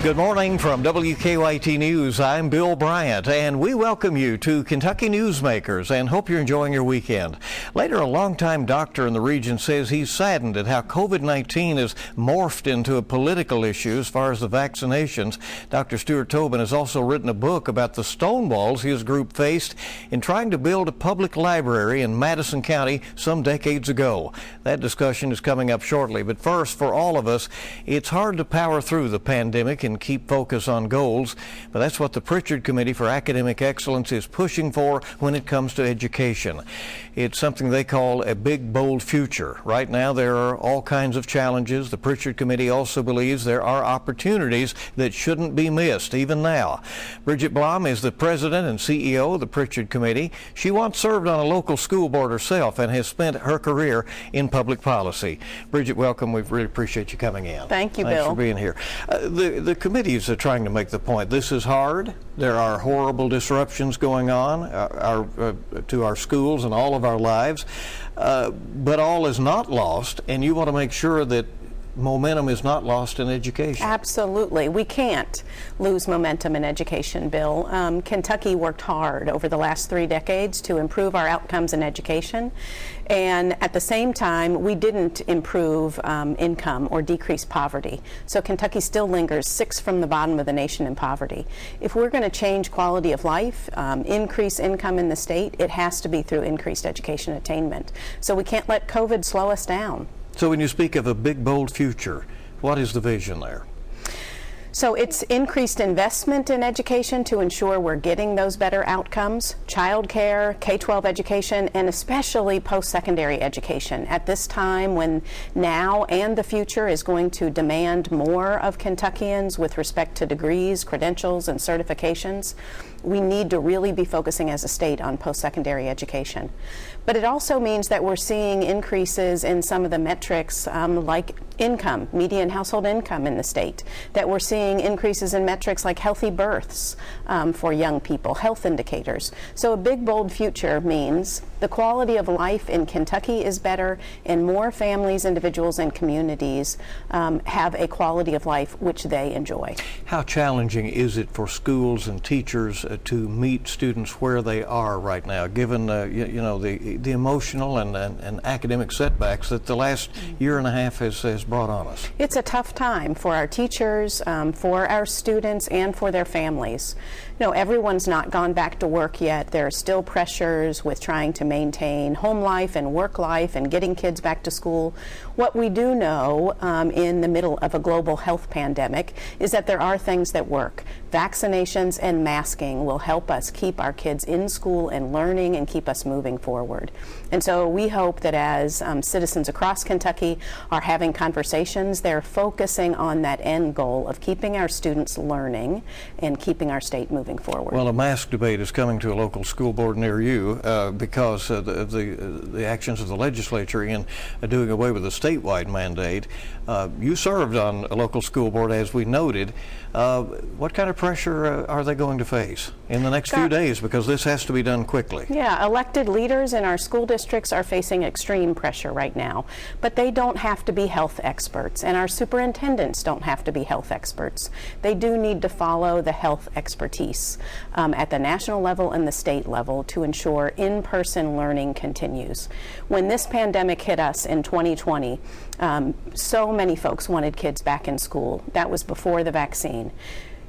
Good morning from WKYT News. I'm Bill Bryant, and we welcome you to Kentucky Newsmakers and hope you're enjoying your weekend. Later, a longtime doctor in the region says he's saddened at how COVID-19 has morphed into a political issue as far as the vaccinations. Dr. Stuart Tobin has also written a book about the stonewalls his group faced in trying to build a public library in Madison County some decades ago. That discussion is coming up shortly, but first, for all of us, it's hard to power through the pandemic and keep focus on goals, but that's what the Prichard Committee for Academic Excellence is pushing for when it comes to education. It's something they call a big, bold future. Right now, there are all kinds of challenges. The Prichard Committee also believes there are opportunities that shouldn't be missed, even now. Brigitte Blom is the president and CEO of the Prichard Committee. She once served on a local school board herself and has spent her career in public policy. Brigitte, welcome. We really appreciate you coming in. Thank you, Bill. Thanks for being here. The committees are trying to make the point. This is hard. There are horrible disruptions going on to our schools and all of our lives, but all is not lost, and you want to make sure that momentum is not lost in education. Absolutely. We can't lose momentum in education, Bill. Kentucky worked hard over the last 3 decades to improve our outcomes in education, and at the same time, we didn't improve income or decrease poverty. So Kentucky still lingers 6th from the bottom of the nation in poverty. If we're going to change quality of life, increase income in the state, it has to be through increased education attainment. So we can't let COVID slow us down. So when you speak of a big, bold future, what is the vision there? So it's increased investment in education to ensure we're getting those better outcomes, child care, K-12 education, and especially post-secondary education. At this time when now and the future is going to demand more of Kentuckians with respect to degrees, credentials, and certifications, we need to really be focusing as a state on post-secondary education. But it also means that we're seeing increases in some of the metrics like income, median household income in the state, that we're seeing increases in metrics like healthy births for young people, health indicators. So a big, bold future means the quality of life in Kentucky is better and more families, individuals, and communities have a quality of life which they enjoy. How challenging is it for schools and teachers to meet students where they are right now, given the emotional and academic setbacks that the last year and a half has brought on us? It's a tough time for our teachers, for our students, and for their families. You know, everyone's not gone back to work yet. There are still pressures with trying to maintain home life and work life and getting kids back to school. What we do know in the middle of a global health pandemic is that there are things that work. Vaccinations and masking will help us keep our kids in school and learning and keep us moving forward. And so we hope that as citizens across Kentucky are having conversations, they're focusing on that end goal of keeping our students learning and keeping our state moving forward. Well, a mask debate is coming to a local school board near you because of the actions of the legislature in doing away with the statewide mandate. You served on a local school board, as we noted. What kind of pressure are they going to face in the next few days, because this has to be done quickly? Yeah, elected leaders in our school districts are facing extreme pressure right now, but they don't have to be health experts, and our superintendents don't have to be health experts. They do need to follow the health expertise at the national level and the state level to ensure in-person learning continues. When this pandemic hit us in 2020, so many folks wanted kids back in school. That was before the vaccine.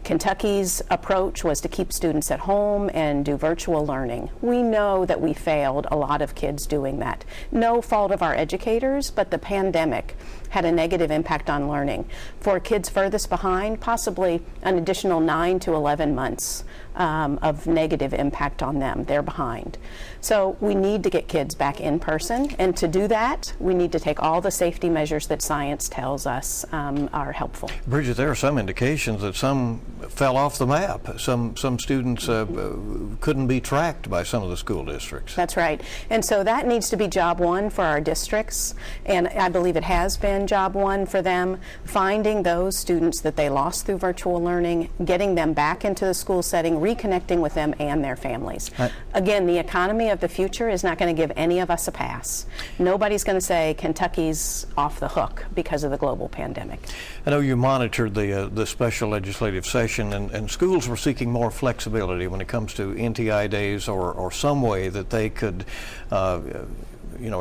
Kentucky's approach was to keep students at home and do virtual learning. We know that we failed a lot of kids doing that. No fault of our educators, but the pandemic had a negative impact on learning. For kids furthest behind, possibly an additional 9 to 11 months of negative impact on them. They're behind. So we need to get kids back in person, and to do that, we need to take all the safety measures that science tells us are helpful. Bridget, there are some indications that some fell off the map. Some students couldn't be tracked by some of the school districts. That's right. And so that needs to be job one for our districts, and I believe it has been job one for them, finding those students that they lost through virtual learning, getting them back into the school setting, reconnecting with them and their families. Again, the economy of the future is not going to give any of us a pass. Nobody's going to say Kentucky's off the hook because of the global pandemic. I know you monitored the special legislative session, and schools were seeking more flexibility when it comes to NTI days or some way that they could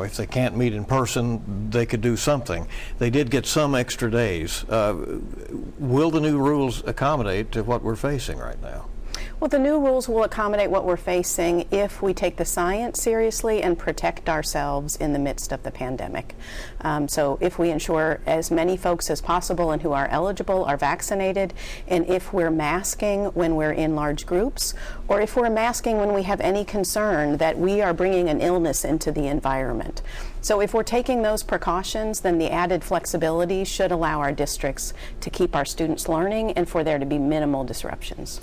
if they can't meet in person, they could do something. They did get some extra days. Will the new rules accommodate to what we're facing right now? Well, the new rules will accommodate what we're facing if we take the science seriously and protect ourselves in the midst of the pandemic. So if we ensure as many folks as possible and who are eligible are vaccinated, and if we're masking when we're in large groups, or if we're masking when we have any concern that we are bringing an illness into the environment. So if we're taking those precautions, then the added flexibility should allow our districts to keep our students learning and for there to be minimal disruptions.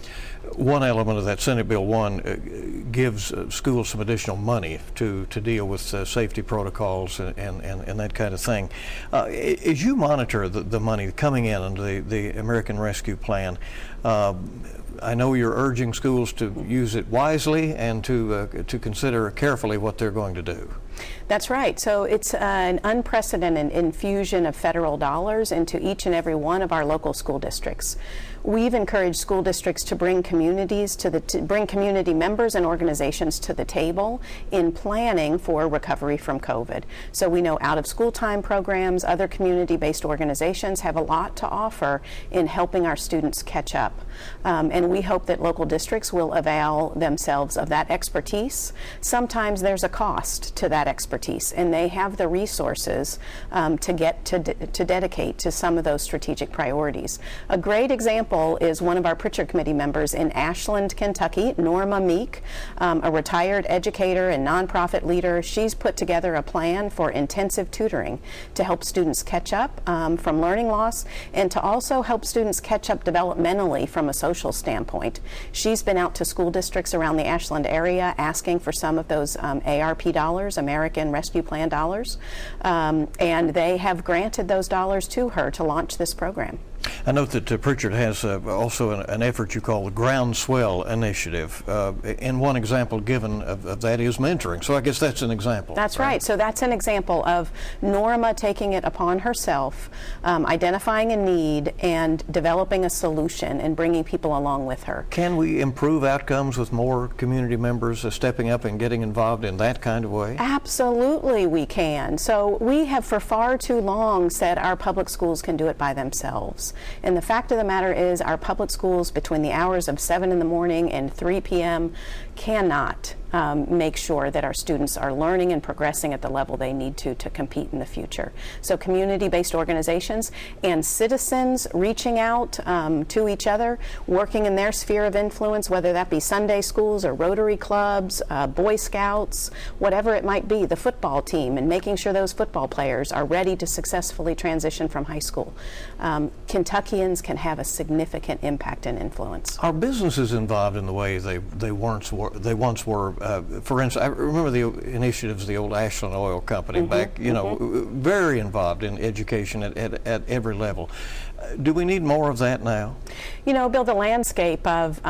One element of that Senate Bill 1 gives schools some additional money to deal with safety protocols and that kind of thing. As you monitor the money coming in under the American Rescue Plan, I know you're urging schools to use it wisely and to consider carefully what they're going to do. That's right. So it's an unprecedented infusion of federal dollars into each and every one of our local school districts. We've encouraged school districts to bring bring community members and organizations to the table in planning for recovery from COVID. So we know out-of-school time programs, other community-based organizations have a lot to offer in helping our students catch up. And we hope that local districts will avail themselves of that expertise. Sometimes there's a cost to that expertise, and they have the resources to dedicate to some of those strategic priorities. A great example is one of our Prichard Committee members in Ashland, Kentucky, Norma Meek, a retired educator and nonprofit leader. She's put together a plan for intensive tutoring to help students catch up from learning loss and to also help students catch up developmentally from a social standpoint. She's been out to school districts around the Ashland area asking for some of those ARP dollars, American Rescue Plan dollars, and they have granted those dollars to her to launch this program. I note that Prichard has also an effort you call the Groundswell Initiative, and one example given of that is mentoring. So I guess that's an example. That's right. So that's an example of Norma taking it upon herself, identifying a need and developing a solution and bringing people along with her. Can we improve outcomes with more community members stepping up and getting involved in that kind of way? Absolutely we can. So we have for far too long said our public schools can do it by themselves. And the fact of the matter is our public schools between the hours of 7 in the morning and 3 p.m. cannot make sure that our students are learning and progressing at the level they need to compete in the future. So community-based organizations and citizens reaching out to each other, working in their sphere of influence, whether that be Sunday schools or Rotary clubs, Boy Scouts, whatever it might be, the football team, and making sure those football players are ready to successfully transition from high school. Kentuckians can have a significant impact and influence. Are businesses involved in the way they once were? For instance, I remember the initiatives of the old Ashland Oil Company back, very involved in education at every level. Do we need more of that now? You know, Bill, the landscape of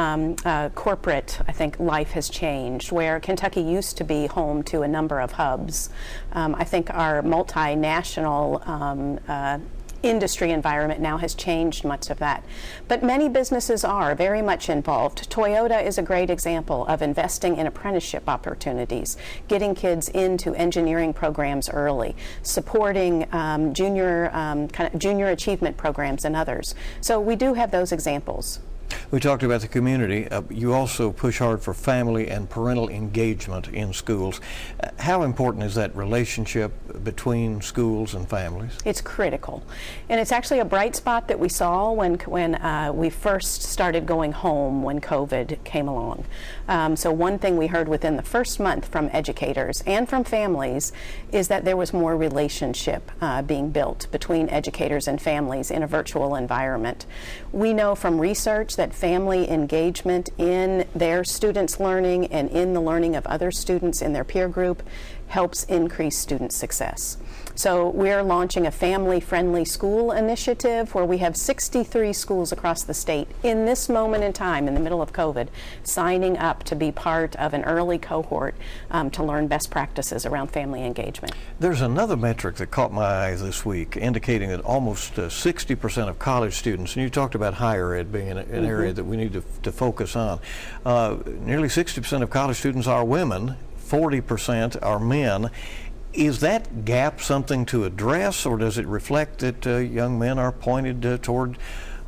corporate, I think, life has changed, where Kentucky used to be home to a number of hubs. I think our multinational industry environment now has changed much of that. But many businesses are very much involved. Toyota is a great example of investing in apprenticeship opportunities, getting kids into engineering programs early, supporting junior achievement programs and others. So we do have those examples. We talked about the community. You also push hard for family and parental engagement in schools. How important is that relationship between schools and families? It's critical. And it's actually a bright spot that we saw when we first started going home when COVID came along. So one thing we heard within the first month from educators and from families is that there was more relationship being built between educators and families in a virtual environment. We know from research that family engagement in their students' learning and in the learning of other students in their peer group helps increase student success. So we're launching a family-friendly school initiative where we have 63 schools across the state in this moment in time, in the middle of COVID, signing up to be part of an early cohort to learn best practices around family engagement. There's another metric that caught my eye this week indicating that almost 60% of college students, and you talked about higher ed being an area that we need to focus on, nearly 60% of college students are women, 40% are men. Is that gap something to address, or does it reflect that young men are pointed toward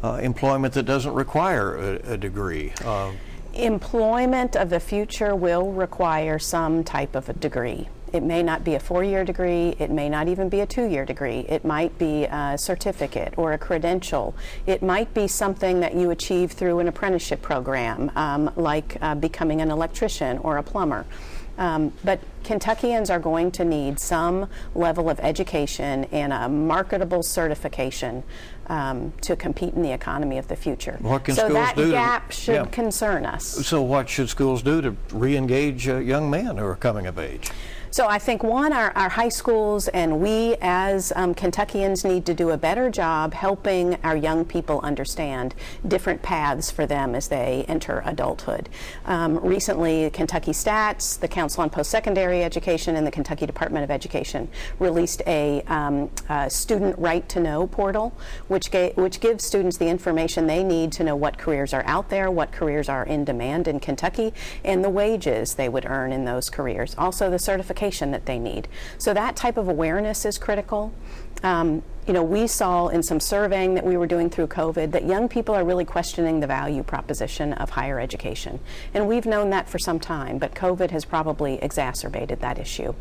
employment that doesn't require a degree? Employment of the future will require some type of a degree. It may not be a 4-year degree, it may not even be a 2-year degree, it might be a certificate or a credential. It might be something that you achieve through an apprenticeship program, like becoming an electrician or a plumber. But Kentuckians are going to need some level of education and a marketable certification to compete in the economy of the future. What can so schools that do gap should concern us. So what should schools do to re-engage young men who are coming of age? So I think, one, our high schools and we as Kentuckians need to do a better job helping our young people understand different paths for them as they enter adulthood. Recently, Kentucky Stats, the Council on Post-Secondary Education, and the Kentucky Department of Education released a student right to know portal, which gives students the information they need to know what careers are out there, what careers are in demand in Kentucky, and the wages they would earn in those careers. Also, the certification that they need. So that type of awareness is critical. We saw in some surveying that we were doing through COVID that young people are really questioning the value proposition of higher education. And we've known that for some time, but COVID has probably exacerbated that issue.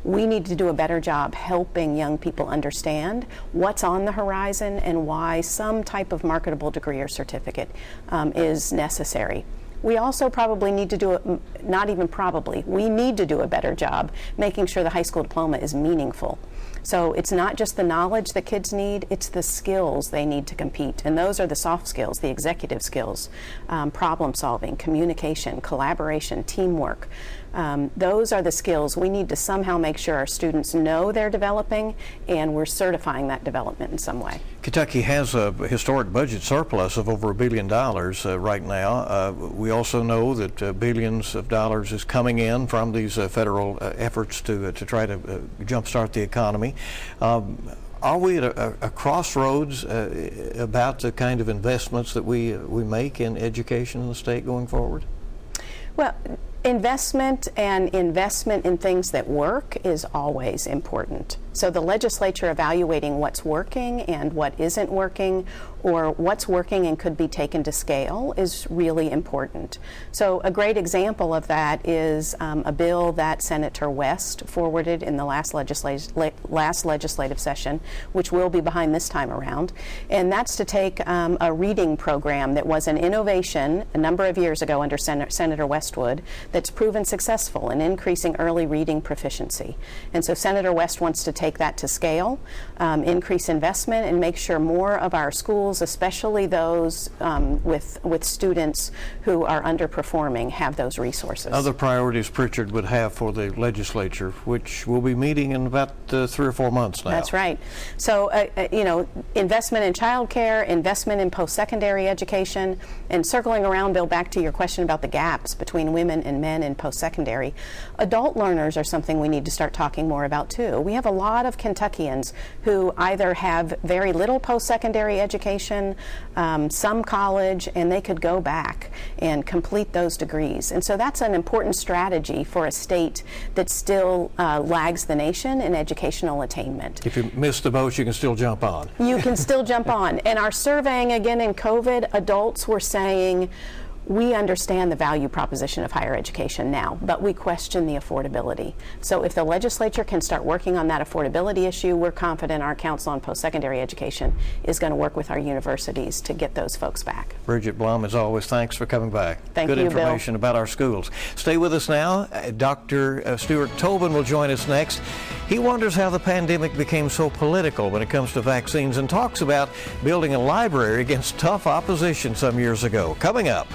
We need to do a better job helping young people understand what's on the horizon and why some type of marketable degree or certificate is necessary. We also probably need to do we need to do a better job making sure the high school diploma is meaningful. So it's not just the knowledge that kids need, it's the skills they need to compete. And those are the soft skills, the executive skills, problem solving, communication, collaboration, teamwork. Those are the skills we need to somehow make sure our students know they're developing, and we're certifying that development in some way. Kentucky has a historic budget surplus of over $1 billion right now. We also know that billions of dollars is coming in from these federal efforts to try to jumpstart the economy. Are we at a crossroads about the kind of investments that we make in education in the state going forward? Well, investment in things that work is always important. So the legislature evaluating what's working and what isn't working, or what's working and could be taken to scale, is really important. So a great example of that is a bill that Senator West forwarded in the last legislative session, which will be behind this time around. And that's to take a reading program that was an innovation a number of years ago under Senator Westwood that's proven successful in increasing early reading proficiency. And so Senator West wants to take that to scale, increase investment, and make sure more of our schools, especially those with students who are underperforming, have those resources. Other priorities Prichard would have for the legislature, which will be meeting in about 3 or 4 months now. That's right. So, investment in child care, investment in post-secondary education, and circling around, Bill, back to your question about the gaps between women and men in post-secondary, adult learners are something we need to start talking more about too. We have a lot of Kentuckians who either have very little post-secondary education, some college, and they could go back and complete those degrees. And so that's an important strategy for a state that still lags the nation in educational attainment. If you miss the boat, you can still jump on. You can still jump on. And our surveying again in COVID, adults were saying, We understand the value proposition of higher education now, but we question the affordability. So if the legislature can start working on that affordability issue, we're confident our Council on Post-Secondary Education is going to work with our universities to get those folks back. Brigitte Blom, as always, thanks for coming back. Thank you, Good information about our schools. Stay with us now. Dr. Stuart Tobin will join us next. He wonders how the pandemic became so political when it comes to vaccines and talks about building a library against tough opposition some years ago. Coming up.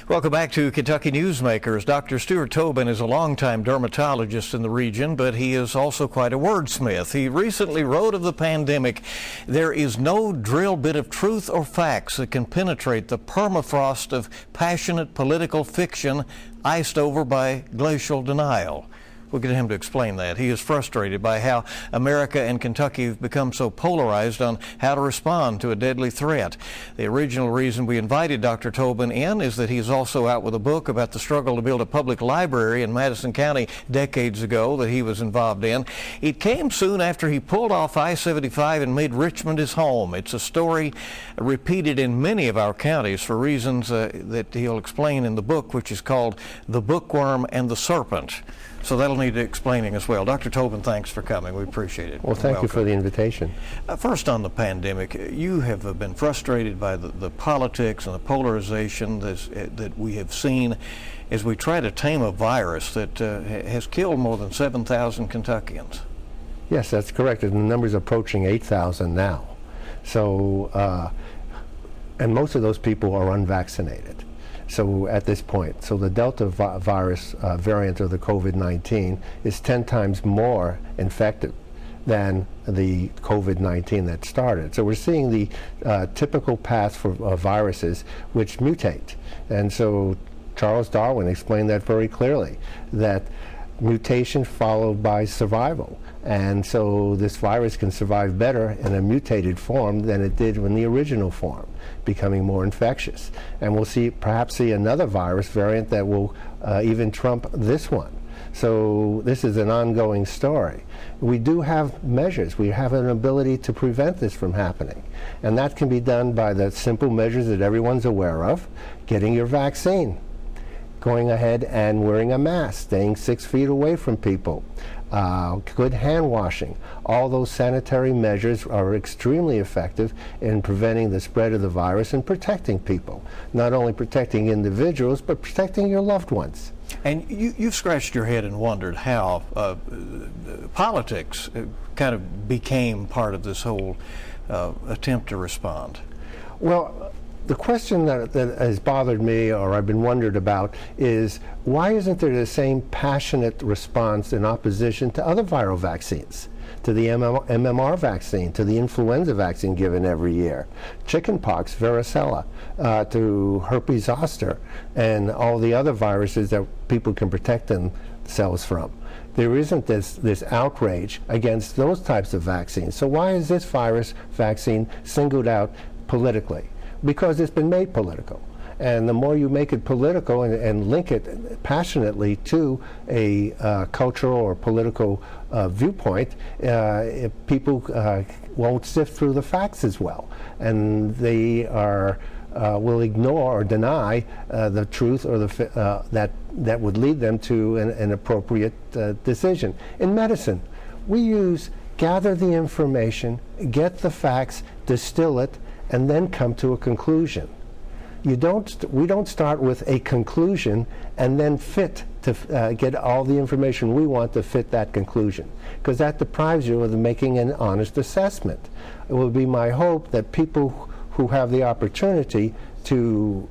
Welcome back to Kentucky Newsmakers. Dr. Stuart Tobin is a longtime dermatologist in the region, but he is also quite a wordsmith. He recently wrote of the pandemic, "There is no drill bit of truth or facts that can penetrate the permafrost of passionate political fiction iced over by glacial denial." We'll get him to explain that. He is frustrated by how America and Kentucky have become so polarized on how to respond to a deadly threat. The original reason we invited Dr. Tobin in is that he's also out with a book about the struggle to build a public library in Madison County decades ago that he was involved in. It came soon after he pulled off I-75 and made Richmond his home. It's a story repeated in many of our counties for reasons that he'll explain in the book, which is called The Bookworm and the Serpent. So that'll need explaining as well. Dr. Tobin, thanks for coming. We appreciate it. Well, thank you for the invitation. First on the pandemic, you have been frustrated by the politics and the polarization that we have seen as we try to tame a virus that has killed more than 7,000 Kentuckians. Yes, that's correct. And the number's approaching 8,000 now. So, and most of those people are unvaccinated. So at this point, so the Delta virus variant of the COVID-19 is 10 times more infective than the COVID-19 that started. So we're seeing the typical path for viruses which mutate. And so Charles Darwin explained that very clearly, that mutation followed by survival. And so this virus can survive better in a mutated form than it did in the original form, becoming more infectious. And we'll perhaps see another virus variant that will even trump this one. So this is an ongoing story. We do have measures. We have an ability to prevent this from happening. And that can be done by the simple measures that everyone's aware of: getting your vaccine, going ahead and wearing a mask, staying 6 feet away from people, good hand washing. All those sanitary measures are extremely effective in preventing the spread of the virus and protecting people. Not only protecting individuals, but protecting your loved ones. And you've scratched your head and wondered how politics kind of became part of this whole attempt to respond. Well, the question that has bothered me, or I've been wondered about, is why isn't there the same passionate response in opposition to other viral vaccines, to the MMR vaccine, to the influenza vaccine given every year, chickenpox, varicella, to herpes zoster, and all the other viruses that people can protect themselves from? There isn't this outrage against those types of vaccines. So why is this virus vaccine singled out politically? Because it's been made political. And the more you make it political and link it passionately to a cultural or political viewpoint, people won't sift through the facts as well. And they will ignore or deny the truth or that would lead them to an appropriate decision. In medicine, we gather the information, get the facts, distill it, and then come to a conclusion. We don't start with a conclusion and then get all the information we want to fit that conclusion, because that deprives you of making an honest assessment. It will be my hope that people who have the opportunity to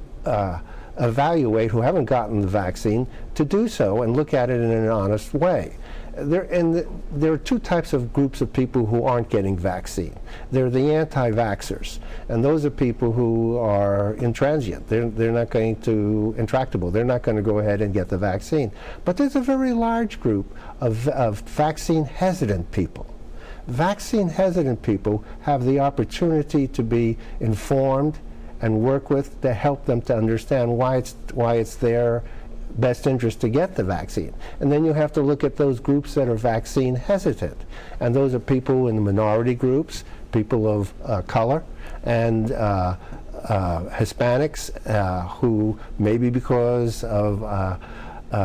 evaluate, who haven't gotten the vaccine, to do so and look at it in an honest way. There are two types of groups of people who aren't getting vaccine. They're the anti-vaxxers, and those are people who are intransient. They're not going to, intractable. They're not going to go ahead and get the vaccine. But there's a very large group of vaccine-hesitant people. Vaccine-hesitant people have the opportunity to be informed and work with to help them to understand why it's their best interest to get the vaccine. And then you have to look at those groups that are vaccine hesitant. And those are people in the minority groups, people of color, and Hispanics who maybe because of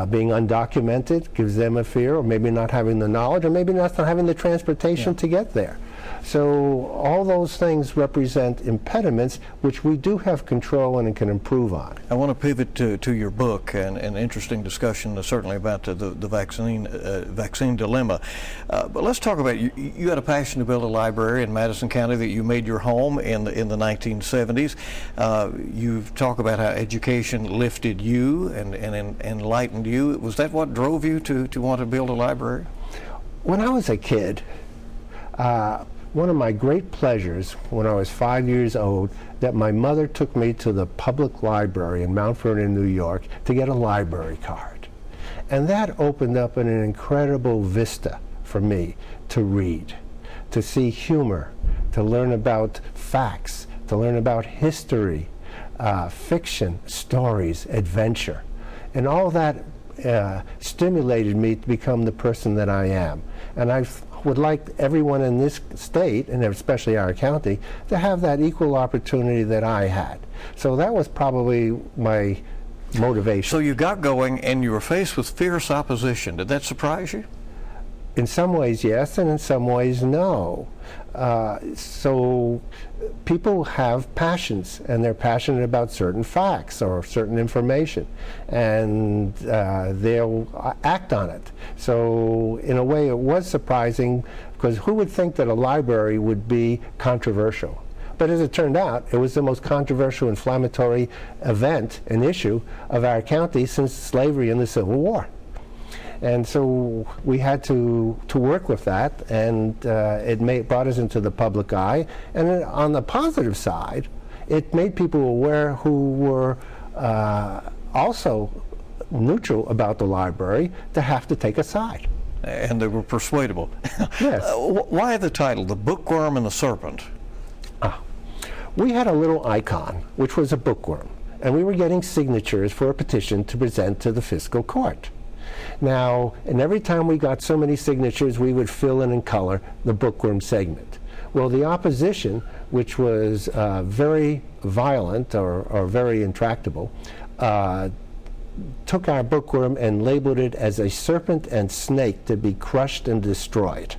being undocumented gives them a fear, or maybe not having the knowledge, or maybe not having the transportation to get there. So all those things represent impediments which we do have control and can improve on. I want to pivot to your book and an interesting discussion certainly about the vaccine dilemma. But let's talk about, you had a passion to build a library in Madison County that you made your home in the 1970s. You've talked about how education lifted you and enlightened you. Was that what drove you to want to build a library? When I was a kid, one of my great pleasures when I was 5 years old, that my mother took me to the public library in Mount Vernon, New York, to get a library card. And that opened up an incredible vista for me to read, to see humor, to learn about facts, to learn about history, fiction, stories, adventure. And all that stimulated me to become the person that I am. And I would like everyone in this state, and especially our county, to have that equal opportunity that I had. So that was probably my motivation. So you got going and you were faced with fierce opposition. Did that surprise you? In some ways, yes, and in some ways, no. So people have passions, and they're passionate about certain facts or certain information, and they'll act on it. So in a way, it was surprising, because who would think that a library would be controversial? But as it turned out, it was the most controversial, inflammatory event and issue of our county since slavery and the Civil War. And so we had to work with that, and it brought us into the public eye. And on the positive side, it made people aware who were also neutral about the library to have to take a side. And they were persuadable. Yes. Why the title, The Bookworm and the Serpent? We had a little icon, which was a bookworm, and we were getting signatures for a petition to present to the fiscal court. Now, and every time we got so many signatures, we would fill in color the bookworm segment. Well, the opposition, which was very violent or very intractable, took our bookworm and labeled it as a serpent and snake to be crushed and destroyed.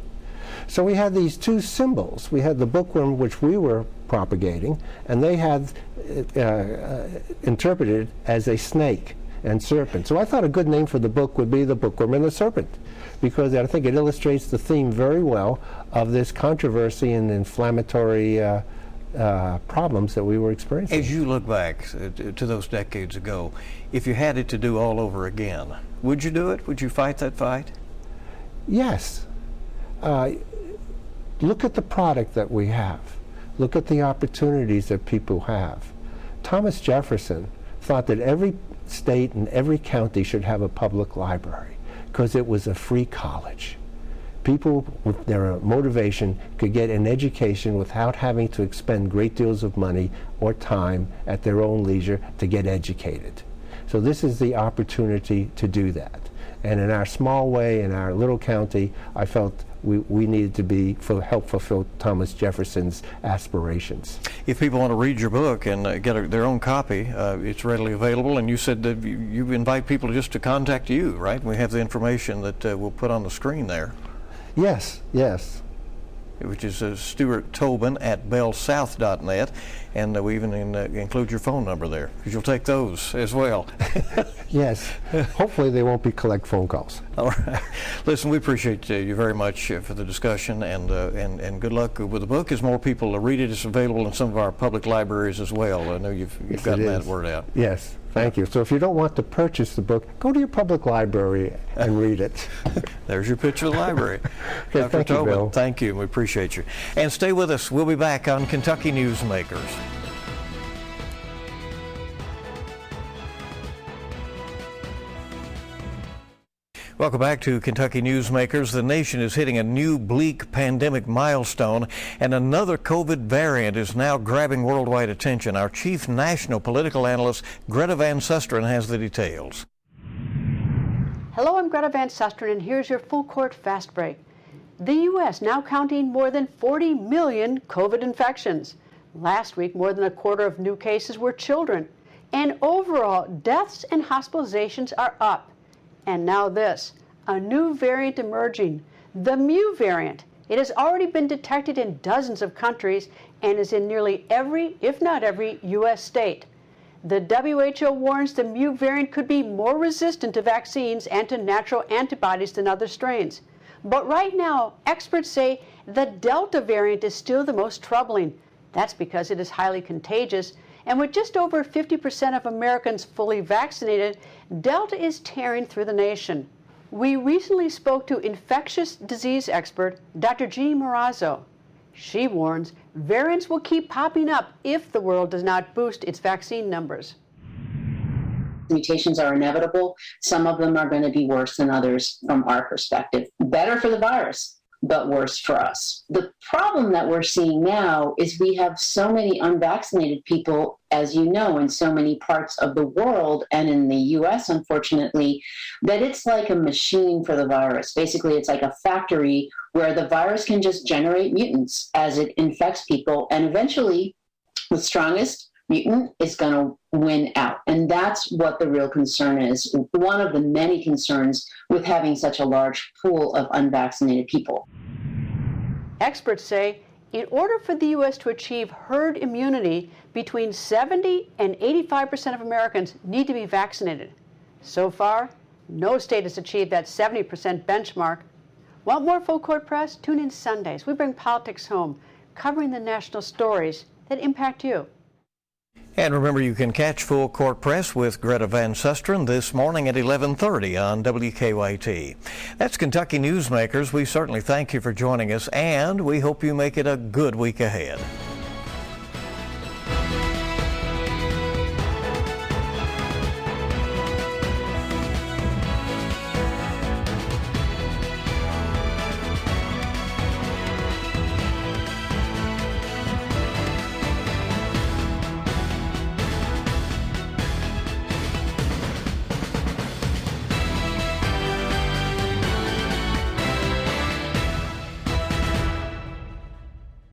So we had these two symbols. We had the bookworm, which we were propagating, and they had interpreted as a snake and serpent. So I thought a good name for the book would be The Bookworm and the Serpent, because I think it illustrates the theme very well of this controversy and inflammatory problems that we were experiencing. As you look back to those decades ago, if you had it to do all over again, would you do it? Would you fight that fight? Yes. Look at the product that we have. Look at the opportunities that people have. Thomas Jefferson thought that every state and every county should have a public library because it was a free college. People with their motivation could get an education without having to expend great deals of money or time at their own leisure to get educated. So this is the opportunity to do that. And in our small way, in our little county, I felt we needed to help fulfill Thomas Jefferson's aspirations. If people want to read your book and get their own copy, it's readily available. And you said that you invite people just to contact you, right? We have the information that we'll put on the screen there. Yes, yes. Which is Stuart Tobin at bellsouth.net, and we even include your phone number there, because you'll take those as well. Yes. Hopefully they won't be collect phone calls. All right. Listen, we appreciate you very much for the discussion, and good luck with the book. As more people read it, it's available in some of our public libraries as well. I know you've gotten that word out. Yes. Thank you. So if you don't want to purchase the book, go to your public library and read it. There's your pitch of the library. Okay, Dr. thank Tobin, you, Bill. thank you. We appreciate you. And stay with us. We'll be back on Kentucky Newsmakers. Welcome back to Kentucky Newsmakers. The nation is hitting a new bleak pandemic milestone, and another COVID variant is now grabbing worldwide attention. Our chief national political analyst, Greta Van Susteren, has the details. Hello, I'm Greta Van Susteren, and here's your full court fast break. The U.S. now counting more than 40 million COVID infections. Last week, more than a quarter of new cases were children. And overall, deaths and hospitalizations are up. And now this, a new variant emerging, the Mu variant. It has already been detected in dozens of countries and is in nearly every, if not every, U.S. state. The WHO warns the Mu variant could be more resistant to vaccines and to natural antibodies than other strains. But right now, experts say the Delta variant is still the most troubling. That's because it is highly contagious, and with just over 50% of Americans fully vaccinated, Delta is tearing through the nation. We recently spoke to infectious disease expert Dr. Jeannie Morazzo. She warns variants will keep popping up if the world does not boost its vaccine numbers. Mutations are inevitable. Some of them are going to be worse than others from our perspective. Better for the virus, but worse for us. The problem that we're seeing now is we have so many unvaccinated people, as you know, in so many parts of the world and in the U.S., unfortunately, that it's like a machine for the virus. Basically, it's like a factory where the virus can just generate mutants as it infects people, and eventually the strongest mutant is going to win out. And that's what the real concern is, one of the many concerns with having such a large pool of unvaccinated people. Experts say in order for the U.S. to achieve herd immunity, between 70 and 85% of Americans need to be vaccinated. So far, no state has achieved that 70% benchmark. Want more Full Court Press? Tune in Sundays. We bring politics home, covering the national stories that impact you. And remember, you can catch Full Court Press with Greta Van Susteren this morning at 11:30 on WKYT. That's Kentucky Newsmakers. We certainly thank you for joining us, and we hope you make it a good week ahead.